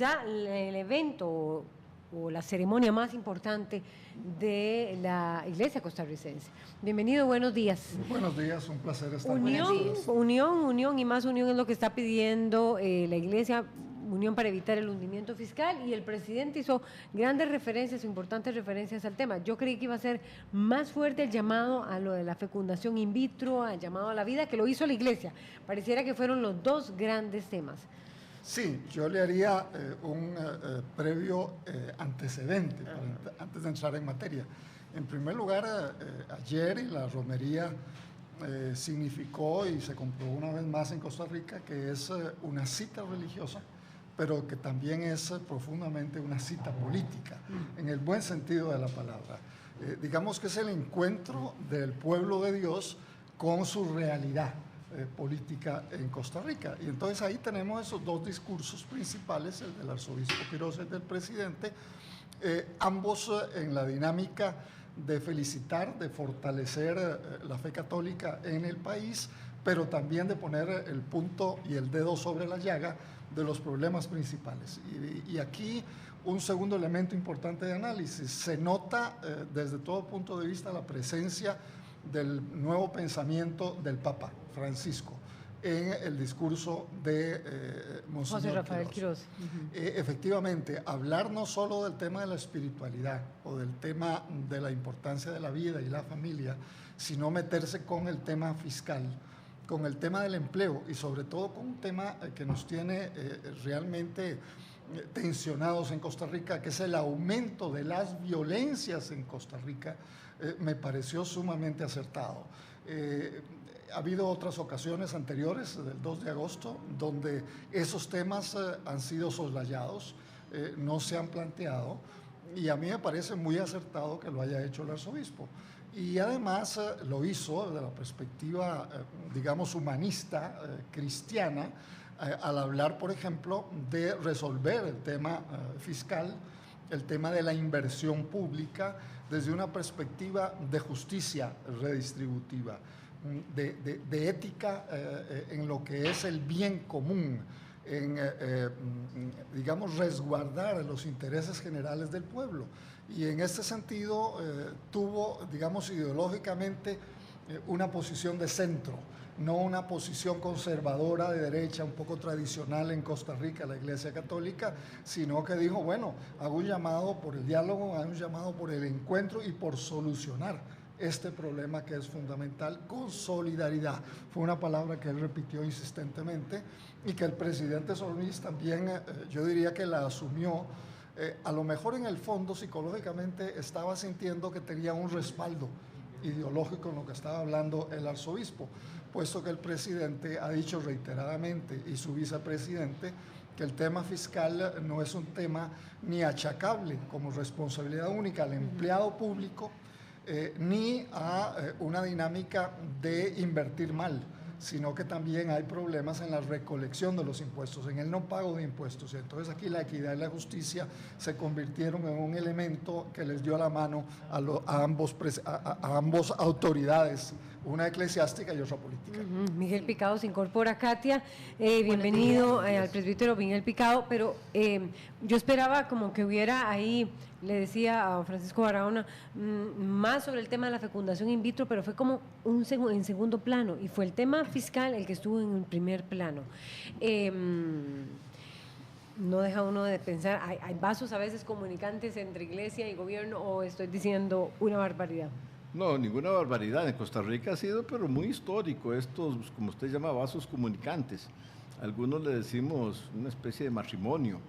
el evento o la ceremonia más importante de la Iglesia costarricense. Bienvenido, buenos días. Buenos días, un placer estar con Unión y más unión es lo que está pidiendo la Iglesia, unión para evitar el hundimiento fiscal, y el presidente hizo grandes referencias, importantes referencias al tema. Yo creí que iba a ser más fuerte el llamado a lo de la fecundación in vitro, al llamado a la vida, que lo hizo la Iglesia. Pareciera que fueron los dos grandes temas. Sí, yo le haría un previo antecedente antes de entrar en materia. En primer lugar, ayer la romería significó y se comprobó una vez más en Costa Rica que es una cita religiosa, pero que también es profundamente una cita política, en el buen sentido de la palabra. Digamos que es el encuentro del pueblo de Dios con su realidad política en Costa Rica. Y entonces ahí tenemos esos dos discursos principales, el del arzobispo Quiroz y el del presidente, ambos en la dinámica de felicitar, de fortalecer la fe católica en el país, pero también de poner el punto y el dedo sobre la llaga de los problemas principales. Y aquí un segundo elemento importante de análisis: se nota desde todo punto de vista la presencia del nuevo pensamiento del Papa Francisco en el discurso de Monseñor José Rafael Quiroz. Efectivamente, hablar no solo del tema de la espiritualidad o del tema de la importancia de la vida y la familia, sino meterse con el tema fiscal, con el tema del empleo y sobre todo con un tema que nos tiene realmente tensionados en Costa Rica, que es el aumento de las violencias en Costa Rica. Me pareció sumamente acertado. Ha habido otras ocasiones anteriores, del 2 de agosto, donde esos temas han sido soslayados, no se han planteado, y a mí me parece muy acertado que lo haya hecho el arzobispo. Y además lo hizo desde la perspectiva, digamos, humanista, cristiana, al hablar, por ejemplo, de resolver el tema fiscal, el tema de la inversión pública, desde una perspectiva de justicia redistributiva, de ética en lo que es el bien común, en, digamos, resguardar los intereses generales del pueblo. Y en este sentido tuvo, digamos, ideológicamente una posición de centro, no una posición conservadora de derecha, un poco tradicional en Costa Rica, la Iglesia Católica, sino que dijo, bueno, hago un llamado por el diálogo, hago un llamado por el encuentro y por solucionar este problema que es fundamental, con solidaridad. Fue una palabra que él repitió insistentemente y que el presidente Solís también, yo diría que la asumió. A lo mejor en el fondo psicológicamente estaba sintiendo que tenía un respaldo ideológico en lo que estaba hablando el arzobispo, puesto que el presidente ha dicho reiteradamente, y su vicepresidente, que el tema fiscal no es un tema ni achacable como responsabilidad única al empleado público, ni a una dinámica de invertir mal, sino que también hay problemas en la recolección de los impuestos, en el no pago de impuestos. Entonces aquí la equidad y la justicia se convirtieron en un elemento que les dio la mano a ambos autoridades, una eclesiástica y otra política. Miguel Picado se incorpora. Katia, bienvenido al presbítero Miguel Picado, pero yo esperaba como que hubiera ahí, le decía a Francisco Barahona, más sobre el tema de la fecundación in vitro, pero fue como en segundo plano, y fue el tema fiscal el que estuvo en el primer plano. No deja uno de pensar, ¿hay vasos a veces comunicantes entre iglesia y gobierno, o estoy diciendo una barbaridad? No, ninguna barbaridad. En Costa Rica ha sido, pero muy histórico, estos, como usted llama, vasos comunicantes. Algunos le decimos una especie de matrimonio,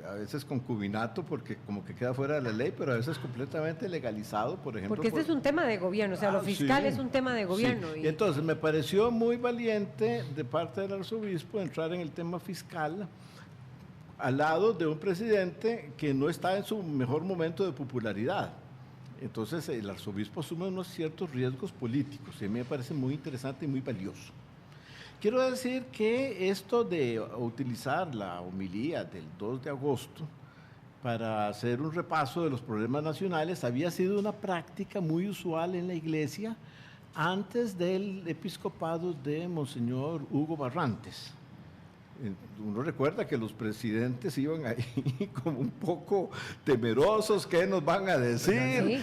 a veces concubinato, porque como que queda fuera de la ley, pero a veces completamente legalizado, por ejemplo. Porque este es un tema de gobierno, o sea, lo fiscal es un tema de gobierno. Sí. Y entonces me pareció muy valiente de parte del arzobispo entrar en el tema fiscal al lado de un presidente que no está en su mejor momento de popularidad. Entonces el arzobispo asume unos ciertos riesgos políticos y a mí me parece muy interesante y muy valioso. Quiero decir que esto de utilizar la homilía del 2 de agosto para hacer un repaso de los problemas nacionales había sido una práctica muy usual en la Iglesia antes del episcopado de Monseñor Hugo Barrantes. Uno recuerda que los presidentes iban ahí como un poco temerosos, ¿qué nos van a decir? Sí.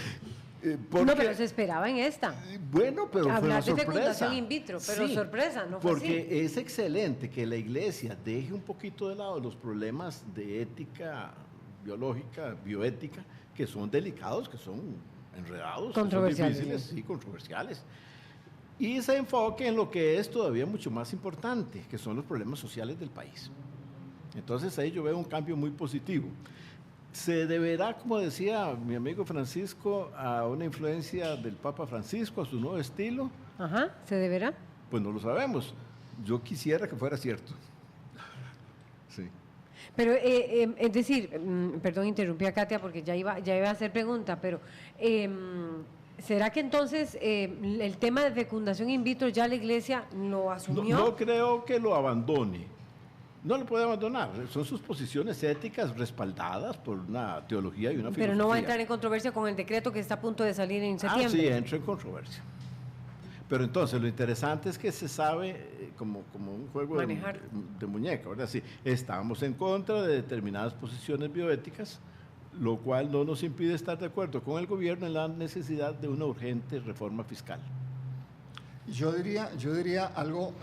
Porque, no, pero se esperaba en esta. Bueno, pero fue una Hablar de sorpresa. fecundación in vitro, pero Sí, sorpresa, no fue porque así. es excelente que la iglesia deje un poquito de lado los problemas de ética biológica, bioética, que son delicados, que son enredados, que son Controversiales, difíciles sí. y controversiales. Y se enfoque en lo que es todavía mucho más importante, que son los problemas sociales del país. Entonces ahí yo veo un cambio muy positivo. Se deberá, como decía mi amigo Francisco, a una influencia del Papa Francisco, a su nuevo estilo. Ajá, ¿se deberá? Pues no lo sabemos. Yo quisiera que fuera cierto. Sí. Pero, es decir, perdón, interrumpí a Katia porque ya iba a hacer pregunta, pero ¿será que entonces el tema de fecundación in vitro ya la iglesia lo asumió? No creo que lo abandone. No lo puede abandonar. Son sus posiciones éticas respaldadas por una teología y una filosofía. Pero no va a entrar en controversia con el decreto que está a punto de salir en septiembre. Sí, entra en controversia. Pero entonces lo interesante es que se sabe como un juego de muñeca, ¿verdad? Sí, estamos en contra de determinadas posiciones bioéticas, lo cual no nos impide estar de acuerdo con el gobierno en la necesidad de una urgente reforma fiscal. Yo diría algo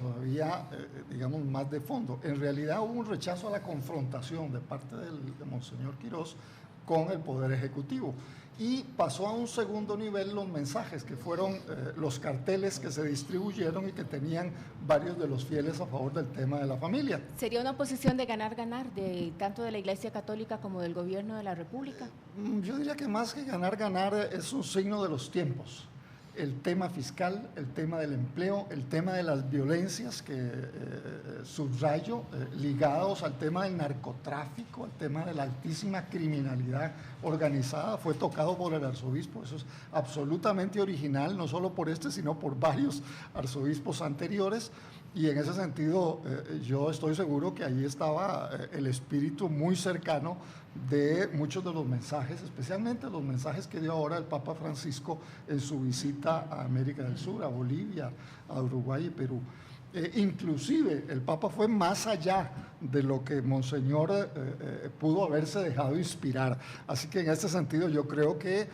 todavía, digamos, más de fondo. En realidad hubo un rechazo a la confrontación de parte de Monseñor Quirós con el Poder Ejecutivo. Y pasó a un segundo nivel los mensajes, que fueron los carteles que se distribuyeron y que tenían varios de los fieles a favor del tema de la familia. ¿Sería una posición de ganar-ganar, tanto de la Iglesia Católica como del Gobierno de la República? Yo diría que más que ganar-ganar es un signo de los tiempos. El tema fiscal, el tema del empleo, el tema de las violencias que subrayo, ligados al tema del narcotráfico, al tema de la altísima criminalidad organizada, fue tocado por el arzobispo. Eso es absolutamente original, no solo por este, sino por varios arzobispos anteriores. Y en ese sentido, yo estoy seguro que ahí estaba el espíritu muy cercano de muchos de los mensajes, especialmente los mensajes que dio ahora el Papa Francisco en su visita a América del Sur, a Bolivia, a Uruguay y Perú. Inclusive el Papa fue más allá de lo que Monseñor pudo haberse dejado inspirar. Así que en este sentido yo creo que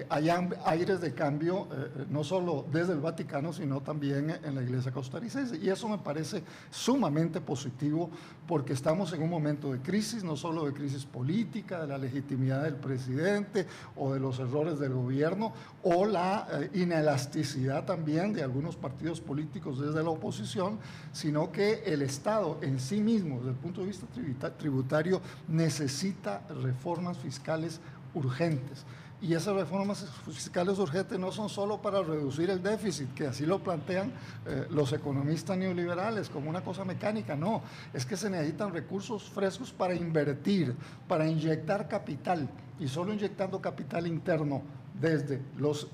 hay aires de cambio, no solo desde el Vaticano, sino también en la Iglesia costarricense. Y eso me parece sumamente positivo porque estamos en un momento de crisis, no solo de crisis política, de la legitimidad del presidente o de los errores del gobierno o la inelasticidad también de algunos partidos políticos desde la oposición, sino que el Estado en sí mismo, desde el punto de vista tributario, necesita reformas fiscales urgentes. Y esas reformas fiscales urgentes no son solo para reducir el déficit, que así lo plantean los economistas neoliberales como una cosa mecánica, no, es que se necesitan recursos frescos para invertir, para inyectar capital, y solo inyectando capital interno desde los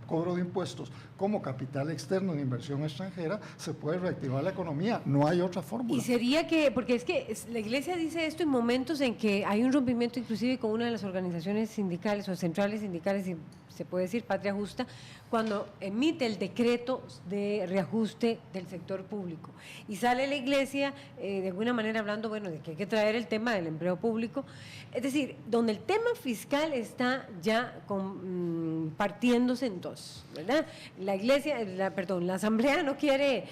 cobro de impuestos como capital externo de inversión extranjera, se puede reactivar la economía. No hay otra fórmula. Y sería que, porque es que la Iglesia dice esto en momentos en que hay un rompimiento inclusive con una de las organizaciones sindicales o centrales sindicales, si se puede decir Patria Justa, cuando emite el decreto de reajuste del sector público. Y sale la Iglesia de alguna manera hablando, bueno, de que hay que traer el tema del empleo público. Es decir, donde el tema fiscal está ya partiéndose en dos, ¿verdad? La Iglesia, la Asamblea no quiere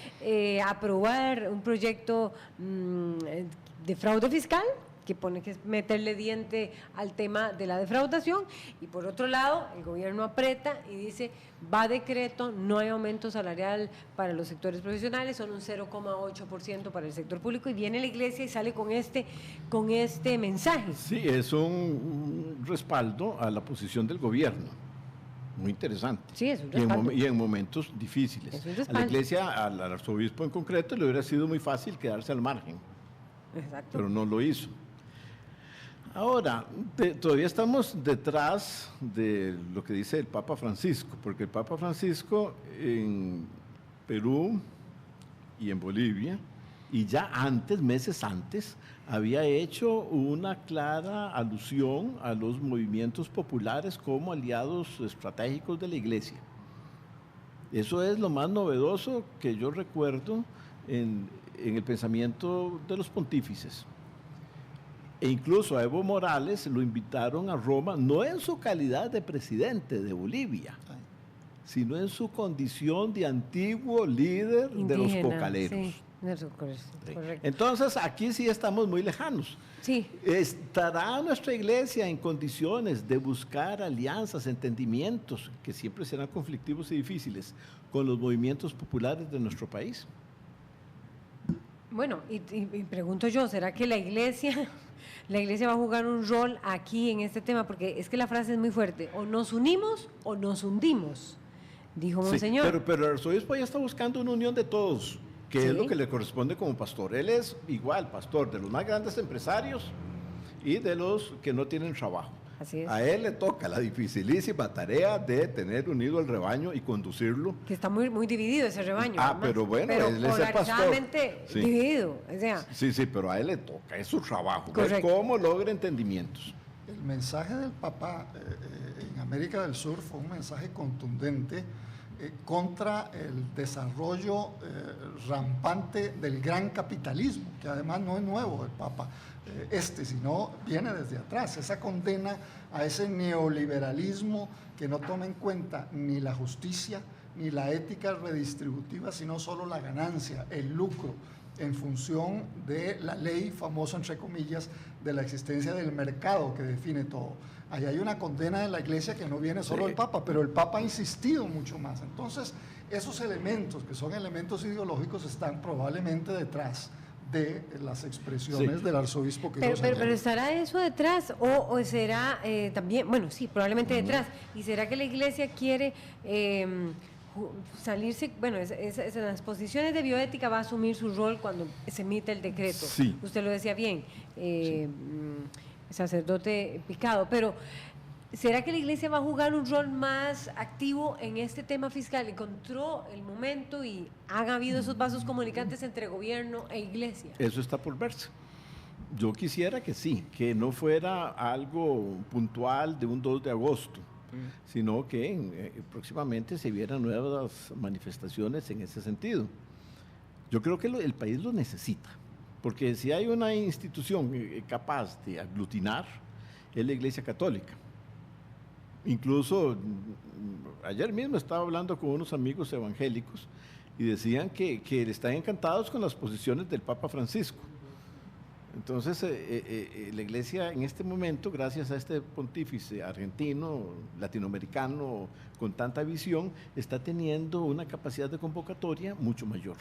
aprobar un proyecto de fraude fiscal, que pone que meterle diente al tema de la defraudación, y por otro lado el gobierno aprieta y dice va decreto, no hay aumento salarial para los sectores profesionales, son un 0,8% para el sector público, y viene la Iglesia y sale con este mensaje. Sí, es un respaldo a la posición del gobierno. Muy interesante. Sí, es un respaldo. Y en momentos difíciles. Es un A la respaldo. Iglesia, al arzobispo en concreto, le hubiera sido muy fácil quedarse al margen, Exacto. pero no lo hizo. Ahora, todavía estamos detrás de lo que dice el Papa Francisco, porque el Papa Francisco en Perú y en Bolivia, y ya antes, meses antes, había hecho una clara alusión a los movimientos populares como aliados estratégicos de la Iglesia. Eso es lo más novedoso que yo recuerdo en en el pensamiento de los pontífices. E incluso a Evo Morales lo invitaron a Roma, no en su calidad de presidente de Bolivia, sino en su condición de antiguo líder de los Indígena, cocaleros. sí, correcto. Entonces, aquí sí estamos muy lejanos. Sí. ¿Estará nuestra iglesia en condiciones de buscar alianzas, entendimientos, que siempre serán conflictivos y difíciles, con los movimientos populares de nuestro país? Bueno, y pregunto yo, ¿será que la iglesia va a jugar un rol aquí en este tema? Porque es que la frase es muy fuerte, o nos unimos o nos hundimos, dijo Monseñor. Sí, pero el arzobispo ya está buscando una unión de todos, que Sí. es lo que le corresponde como pastor. Él es igual pastor de los más grandes empresarios y de los que no tienen trabajo. Así es. A él le toca la dificilísima tarea de tener unido el rebaño y conducirlo. Que está muy dividido ese rebaño. Ah, además. pero bueno, pero él es el pastor. polarizadamente Sí. dividido. O sea, Sí, pero a él le toca, es su trabajo. Ver Correcto. cómo logra entendimientos. El mensaje del Papa en América del Sur fue un mensaje contundente contra el desarrollo rampante del gran capitalismo, que además no es nuevo del Papa sino viene desde atrás. Esa condena a ese neoliberalismo que no toma en cuenta ni la justicia ni la ética redistributiva, sino solo la ganancia, el lucro, en función de la ley famosa, entre comillas, de la existencia del mercado que define todo. Ahí hay una condena de la iglesia que no viene solo del Papa, pero el Papa ha insistido mucho más. Entonces, esos elementos, que son elementos ideológicos, están probablemente detrás de las expresiones del arzobispo que pero ¿estará eso detrás o será también, bueno, sí, probablemente detrás, y será que la iglesia quiere salirse, bueno, en las posiciones de bioética va a asumir su rol cuando se emite el decreto? Sí. Usted lo decía bien, sacerdote picado, pero ¿será que la iglesia va a jugar un rol más activo en este tema fiscal? ¿Encontró el momento y han habido esos vasos comunicantes entre gobierno e iglesia? Eso está por verse. Yo quisiera que sí, que no fuera algo puntual de un 2 de agosto, sino que próximamente se vieran nuevas manifestaciones en ese sentido. Yo creo que el país lo necesita, porque si hay una institución capaz de aglutinar, es la Iglesia Católica. Incluso ayer mismo estaba hablando con unos amigos evangélicos y decían que están encantados con las posiciones del Papa Francisco. Entonces, la iglesia en este momento, gracias a este pontífice argentino, latinoamericano, con tanta visión, está teniendo una capacidad de convocatoria mucho mayor.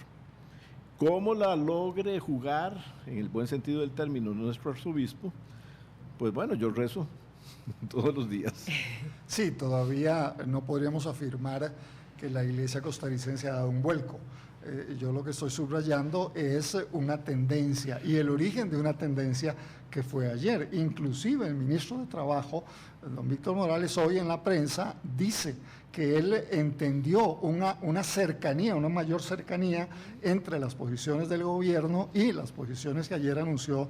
¿Cómo la logre jugar, en el buen sentido del término, nuestro arzobispo? Pues bueno, yo rezo todos los días. Sí, todavía no podríamos afirmar que la iglesia costarricense ha dado un vuelco. Yo lo que estoy subrayando es una tendencia y el origen de una tendencia que fue ayer. Inclusive el ministro de Trabajo, don Víctor Morales, hoy en la prensa dice que él entendió una cercanía, una mayor cercanía entre las posiciones del gobierno y las posiciones que ayer anunció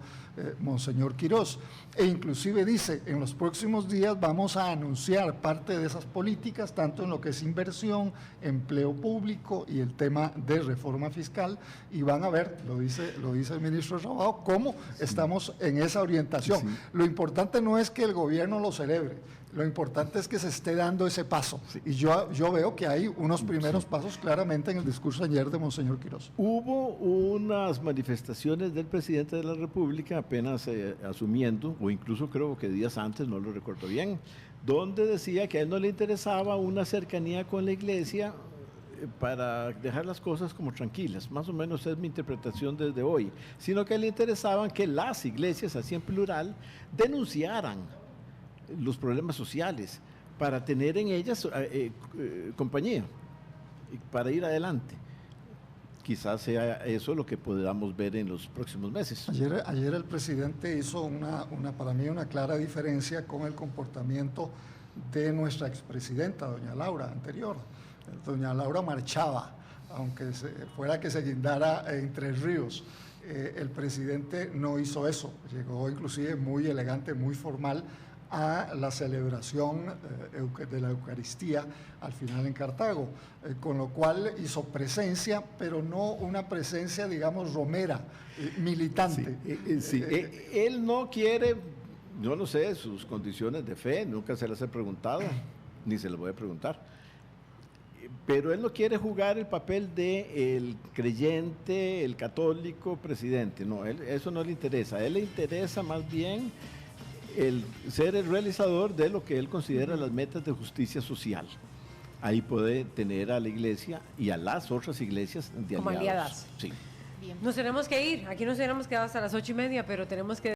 Monseñor Quirós. E inclusive dice, en los próximos días vamos a anunciar parte de esas políticas, tanto en lo que es inversión, empleo público y el tema de reforma fiscal, y van a ver, lo dice el ministro de Trabajo, cómo estamos en esa orientación. Sí. Lo importante no es que el gobierno lo celebre, lo importante es que se esté dando ese paso. Sí. Y yo veo que hay unos primeros pasos claramente en el discurso ayer de Monseñor Quirós. Hubo unas manifestaciones del presidente de la República apenas asumiendo, o incluso creo que días antes, no lo recuerdo bien, donde decía que a él no le interesaba una cercanía con la iglesia para dejar las cosas como tranquilas, más o menos es mi interpretación desde hoy, sino que le interesaban que las iglesias, así en plural, denunciaran los problemas sociales para tener en ellas compañía y para ir adelante. Quizás sea eso lo que podamos ver en los próximos meses. Ayer el presidente hizo para mí una clara diferencia con el comportamiento de nuestra expresidenta, doña Laura, anterior. Doña Laura marchaba, aunque fuera que se guindara Entre Ríos. El presidente no hizo eso, llegó inclusive muy elegante, muy formal a la celebración de la Eucaristía al final en Cartago, con lo cual hizo presencia, pero no una presencia, digamos, romera, militante. Él no quiere, yo no sé, sus condiciones de fe, nunca se las he preguntado, ni se las voy a preguntar, pero él no quiere jugar el papel de el creyente, el católico presidente, no, eso no le interesa, a él le interesa más bien el ser el realizador de lo que él considera las metas de justicia social. Ahí puede tener a la iglesia y a las otras iglesias de como aliadas. Sí. Bien. Nos tenemos que ir, aquí nos hubiéramos quedado hasta las 8:30, pero tenemos que